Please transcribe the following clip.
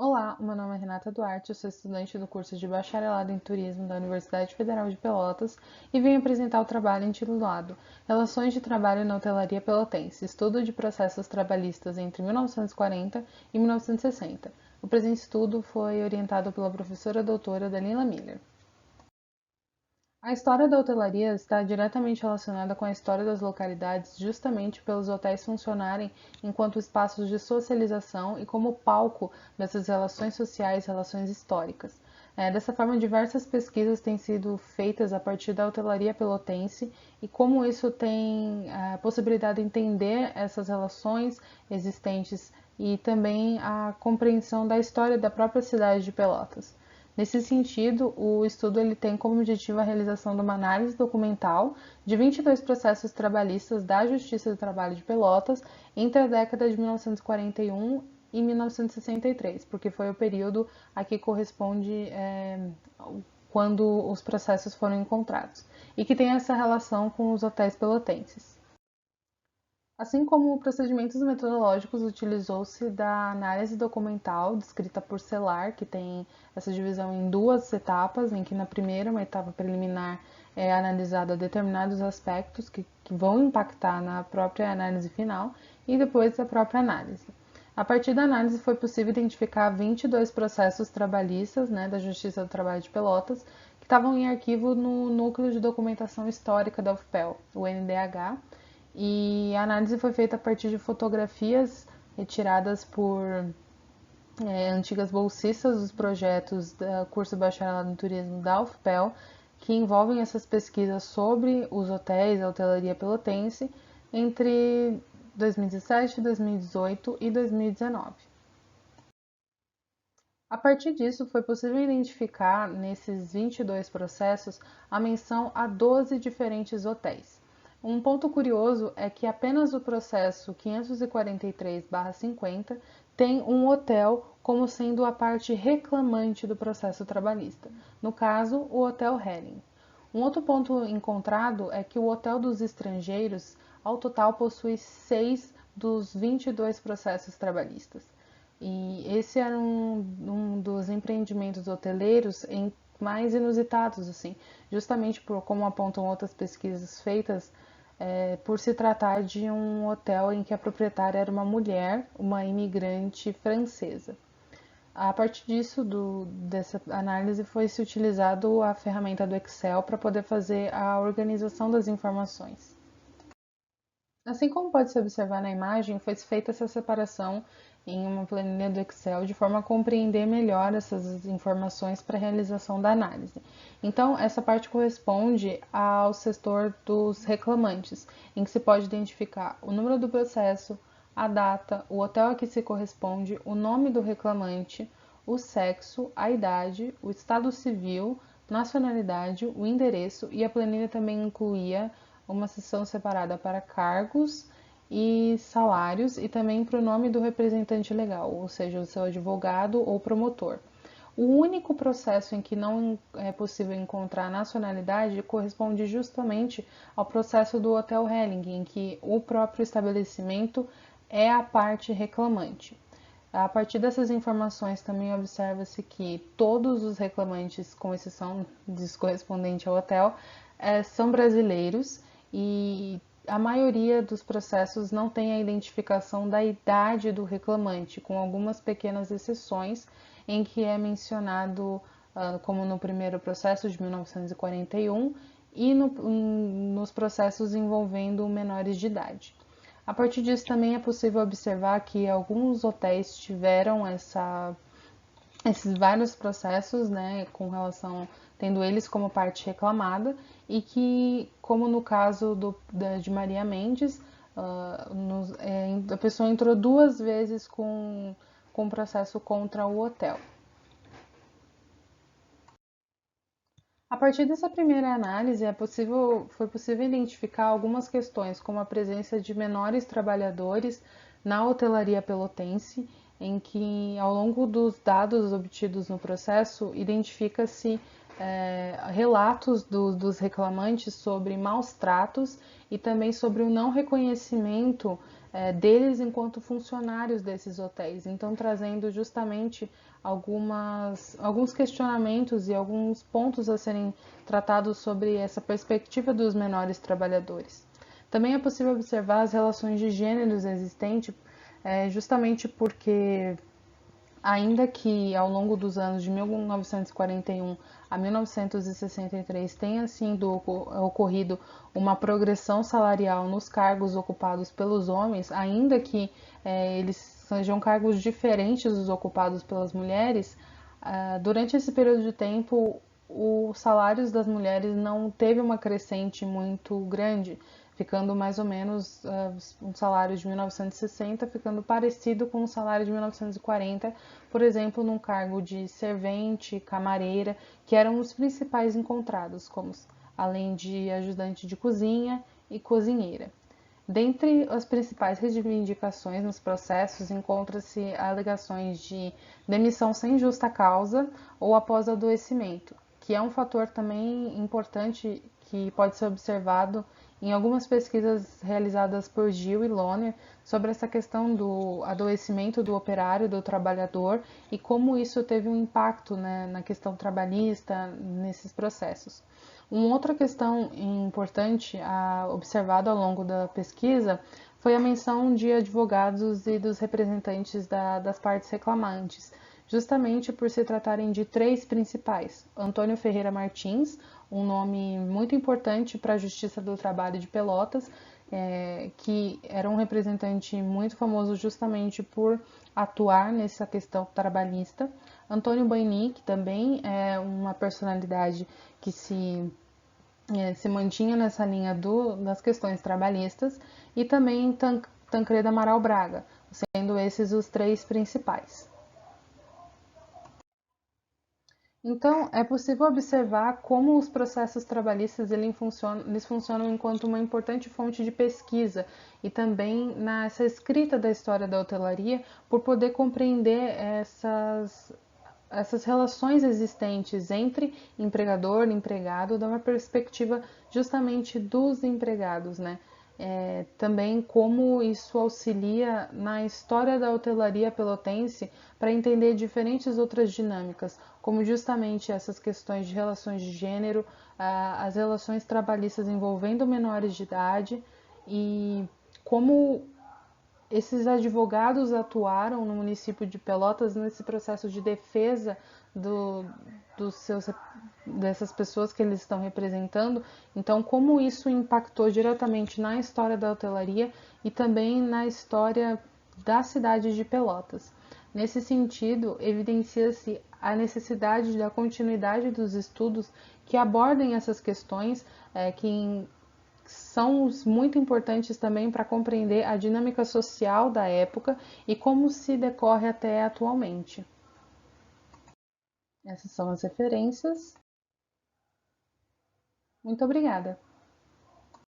Olá, meu nome é Renata Duarte, eu sou estudante do curso de Bacharelado em Turismo da Universidade Federal de Pelotas e venho apresentar o trabalho intitulado Relações de Trabalho na Hotelaria Pelotense, Estudo de Processos Trabalhistas entre 1940 e 1960. O presente estudo foi orientado pela professora doutora Dalila Miller. A história da hotelaria está diretamente relacionada com a história das localidades, justamente pelos hotéis funcionarem enquanto espaços de socialização e como palco dessas relações sociais, relações históricas. Dessa forma, diversas pesquisas têm sido feitas a partir da hotelaria pelotense e como isso tem a possibilidade de entender essas relações existentes e também a compreensão da história da própria cidade de Pelotas. Nesse sentido, o estudo ele tem como objetivo a realização de uma análise documental de 22 processos trabalhistas da Justiça do Trabalho de Pelotas entre a década de 1941 e 1963, porque foi o período a que corresponde quando os processos foram encontrados, e que tem essa relação com os hotéis pelotenses. Assim como procedimentos metodológicos, utilizou-se da análise documental descrita por Celar, que tem essa divisão em duas etapas, em que na primeira, uma etapa preliminar, é analisada determinados aspectos que vão impactar na própria análise final e depois a própria análise. A partir da análise foi possível identificar 22 processos trabalhistas da Justiça do Trabalho de Pelotas que estavam em arquivo no Núcleo de Documentação Histórica da UFPEL, o NDH, e a análise foi feita a partir de fotografias retiradas por antigas bolsistas dos projetos do curso Bacharelado em Turismo da UFPEL, que envolvem essas pesquisas sobre os hotéis, a hotelaria pelotense, entre 2017, 2018 e 2019. A partir disso, foi possível identificar nesses 22 processos a menção a 12 diferentes hotéis. Um ponto curioso é que apenas o processo 543/50 tem um hotel como sendo a parte reclamante do processo trabalhista, no caso, o Hotel Hering. Um outro ponto encontrado é que o Hotel dos Estrangeiros, ao total, possui 6 dos 22 processos trabalhistas. E esse era um dos empreendimentos hoteleiros mais inusitados, assim, justamente por como apontam outras pesquisas feitas, por se tratar de um hotel em que a proprietária era uma mulher, uma imigrante francesa. A partir disso, dessa análise, foi se utilizado a ferramenta do Excel para poder fazer a organização das informações. Assim como pode se observar na imagem, foi feita essa separação em uma planilha do Excel de forma a compreender melhor essas informações para a realização da análise. Então, essa parte corresponde ao setor dos reclamantes, em que se pode identificar o número do processo, a data, o hotel a que se corresponde, o nome do reclamante, o sexo, a idade, o estado civil, nacionalidade, o endereço, e a planilha também incluía uma seção separada para cargos e salários e também para o nome do representante legal, ou seja, o seu advogado ou promotor. O único processo em que não é possível encontrar a nacionalidade corresponde justamente ao processo do Hotel Helling, em que o próprio estabelecimento é a parte reclamante. A partir dessas informações também observa-se que todos os reclamantes, com exceção dos correspondente ao hotel, são brasileiros e a maioria dos processos não tem a identificação da idade do reclamante, com algumas pequenas exceções em que é mencionado, como no primeiro processo de 1941 e nos processos envolvendo menores de idade. A partir disso, também é possível observar que alguns hotéis tiveram esses vários processos, com relação, tendo eles como parte reclamada, e que, como no caso de Maria Mendes, a pessoa entrou duas vezes com processo contra o hotel. A partir dessa primeira análise, foi possível identificar algumas questões, como a presença de menores trabalhadores na hotelaria pelotense, em que, ao longo dos dados obtidos no processo, identifica-se relatos dos reclamantes sobre maus tratos e também sobre o não reconhecimento deles enquanto funcionários desses hotéis. Então, trazendo justamente alguns questionamentos e alguns pontos a serem tratados sobre essa perspectiva dos menores trabalhadores. Também é possível observar as relações de gêneros existentes, justamente porque, ainda que ao longo dos anos de 1941 a 1963 tenha sido ocorrido uma progressão salarial nos cargos ocupados pelos homens, ainda que eles sejam cargos diferentes dos ocupados pelas mulheres, durante esse período de tempo os salários das mulheres não teve uma crescente muito grande, ficando mais ou menos um salário de 1960 ficando parecido com o salário de 1940, por exemplo, num cargo de servente, camareira, que eram os principais encontrados, como além de ajudante de cozinha e cozinheira. Dentre as principais reivindicações nos processos, encontra-se alegações de demissão sem justa causa ou após adoecimento, que é um fator também importante que pode ser observado em algumas pesquisas realizadas por Gil e Loner sobre essa questão do adoecimento do operário, do trabalhador, e como isso teve um impacto, né, na questão trabalhista, nesses processos. Uma outra questão importante observada ao longo da pesquisa foi a menção de advogados e dos representantes das partes reclamantes, justamente por se tratarem de três principais: Antônio Ferreira Martins, um nome muito importante para a Justiça do Trabalho de Pelotas, que era um representante muito famoso justamente por atuar nessa questão trabalhista. Antônio Baini, que também é uma personalidade que se mantinha nessa linha das questões trabalhistas, e também Tancredo Amaral Braga, sendo esses os três principais. Então, é possível observar como os processos trabalhistas eles funcionam enquanto uma importante fonte de pesquisa e também nessa escrita da história da hotelaria, por poder compreender essas relações existentes entre empregador e empregado, de uma perspectiva justamente dos empregados, né? Também como isso auxilia na história da hotelaria pelotense para entender diferentes outras dinâmicas, como justamente essas questões de relações de gênero, as relações trabalhistas envolvendo menores de idade e como esses advogados atuaram no município de Pelotas nesse processo de defesa dos seus, dessas pessoas que eles estão representando. Então, como isso impactou diretamente na história da hotelaria e também na história da cidade de Pelotas. Nesse sentido, evidencia-se a necessidade da continuidade dos estudos que abordem essas questões, que são muito importantes também para compreender a dinâmica social da época e como se decorre até atualmente. Essas são as referências. Muito obrigada.